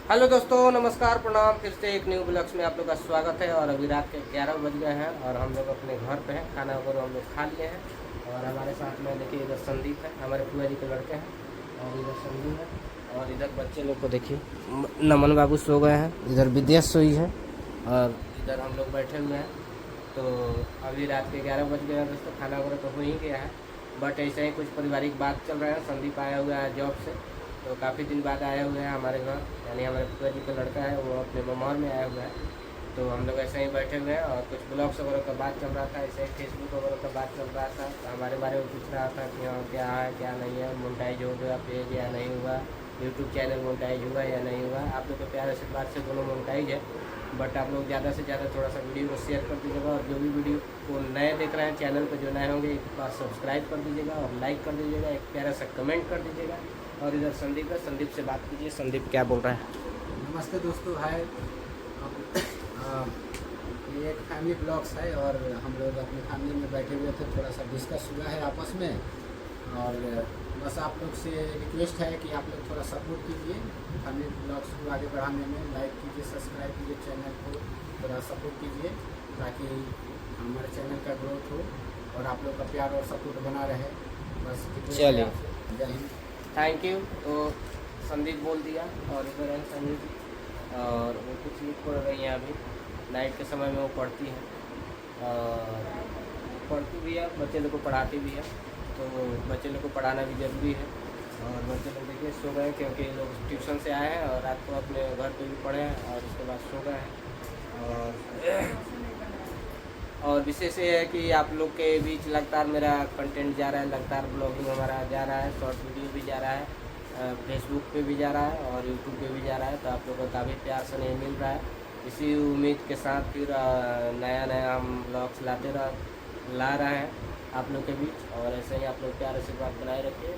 Hello दोस्तों, नमस्कार, प्रणाम। फिर से एक न्यू ब्लॉग्स में आप लोग का स्वागत है। और अभी रात के 11 बज गए हैं और हम लोग अपने घर पे हैं। खाना वगैरह हम लोग खा लिए हैं। और हमारे साथ में देखिए इधर संदीप है, हमारे फुआ जी के लड़के हैं। और इधर संदीप है और इधर बच्चे लोग को देखिए, नमन बाबू सो गए हैं, इधर विद्या सोई है और इधर हम लोग बैठे हुए हैं। तो अभी रात के 11 बज गए हैं दोस्तों, खाना वगैरह तो हो ही गया है। बट ऐसे ही कुछ पारिवारिक बात चल रहा है। संदीप आया हुआ है जॉब से, तो काफ़ी दिन बाद आए हुए हैं हमारे घर। यानी हमारे फुआ जी का लड़का है, वो अपने ममहर में आया हुआ है। तो हम लोग ऐसे ही बैठे हुए हैं और कुछ ब्लॉग्स वगैरह का बात चल रहा था, ऐसे ही फेसबुक वगैरह का बात चल रहा था। तो हमारे बारे में पूछ रहा था कि हाँ क्या है क्या नहीं है, मोनेटाइज हो गया पेज या नहीं हुआ, यूट्यूब चैनल मोनेटाइज हुआ या नहीं हुआ। आप लोग के प्यार आशीर्वाद से दोनों मोनेटाइज है। बट आप लोग ज़्यादा से ज़्यादा थोड़ा सा वीडियो को शेयर कर दीजिएगा। और जो भी वीडियो को नए देख रहे हैं चैनल पर, जो नए होंगे एक बार सब्सक्राइब कर दीजिएगा और लाइक कर दीजिएगा, एक प्यारा सा कमेंट कर दीजिएगा। और इधर संदीप है, संदीप से बात कीजिए। संदीप क्या बोल रहा है? नमस्ते दोस्तों, हाय। ये एक फैमिली ब्लॉग्स है और हम लोग अपनी फैमिली में बैठे हुए थे, थोड़ा सा डिस्कस हुआ है आपस में। और बस आप लोग से रिक्वेस्ट है कि आप लोग थोड़ा सपोर्ट कीजिए फैमिली ब्लॉग्स को आगे बढ़ाने में। लाइक कीजिए, सब्सक्राइब कीजिए, चैनल को थोड़ा सपोर्ट कीजिए ताकि हमारे चैनल का ग्रोथ हो और आप लोग का प्यार और सपोर्ट बना रहे। बस चलिए, जय हिंद, थैंक यू। तो संदीप बोल दिया और इधर है संदीप और वो कुछ लिख पढ़ रही हैं अभी। नाइट के समय में वो पढ़ती है और पढ़ती भी है, बच्चे लोग को पढ़ाती भी है। तो बच्चे लोग को पढ़ाना भी ज़रूरी है। और बच्चे लोग देखिए सो गए, क्योंकि लोग ट्यूशन से आए हैं और रात को अपने घर पे भी पढ़े हैं और उसके बाद सो गए हैं। और विशेष ये है कि आप लोग के बीच लगातार मेरा कंटेंट जा रहा है, लगातार ब्लॉगिंग हमारा जा रहा है, शॉर्ट वीडियो भी जा रहा है, फेसबुक पे भी जा रहा है और यूट्यूब पे भी जा रहा है। तो आप लोगों का काफ़ी प्यार स्नेह मिल रहा है। इसी उम्मीद के साथ फिर नया नया हम ब्लॉग्स ला रहे हैं आप लोग के बीच। और ऐसे ही आप लोग प्यार आशीर्वाद बनाए रखिए।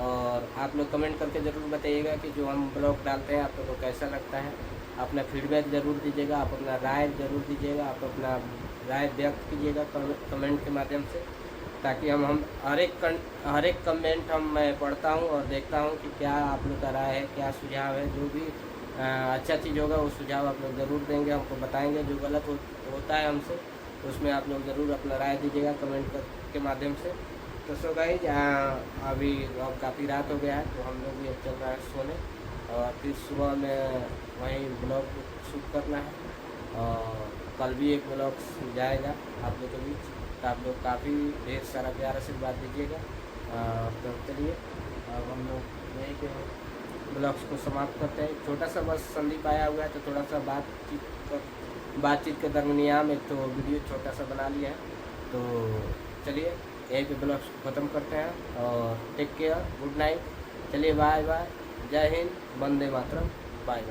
और आप लोग कमेंट करके ज़रूर बताइएगा कि जो हम ब्लॉग डालते हैं आप लोग को कैसा लगता है। अपना फीडबैक ज़रूर दीजिएगा, आप अपना राय ज़रूर दीजिएगा, आप अपना राय व्यक्त कीजिएगा कमेंट के माध्यम से, ताकि हम हर एक कमेंट मैं पढ़ता हूँ और देखता हूँ कि क्या आप लोग का राय है, क्या सुझाव है। जो भी अच्छा चीज़ होगा वो सुझाव आप लोग ज़रूर देंगे, हमको बताएंगे। जो गलत होता है हमसे, उसमें आप लोग ज़रूर अपना राय दीजिएगा कमेंट के माध्यम से। तो सो गाइस, अभी अब काफ़ी रात हो गया है, तो हम लोग भी अब चल रहा है सोने। और फिर सुबह में वहीं ब्लॉग शूट करना है और कल भी एक ब्लॉग जाएगा आप लोग के बीच। तो आप लोग काफ़ी ढेर सारा प्यार आशीर्वाद दीजिएगा। तो चलिए अब हम लोग यहीं के ब्लॉग्स को समाप्त करते हैं। छोटा सा बस संदीप आया हुआ है तो थोड़ा सा बातचीत के दरमियान एक तो वीडियो छोटा सा बना लिया है। तो चलिए यहीं पे ब्लॉग्स ख़त्म करते हैं और टेक केयर, गुड नाइट। चलिए बाय बाय, जय हिंद, वंदे मातरम, बाय बाय।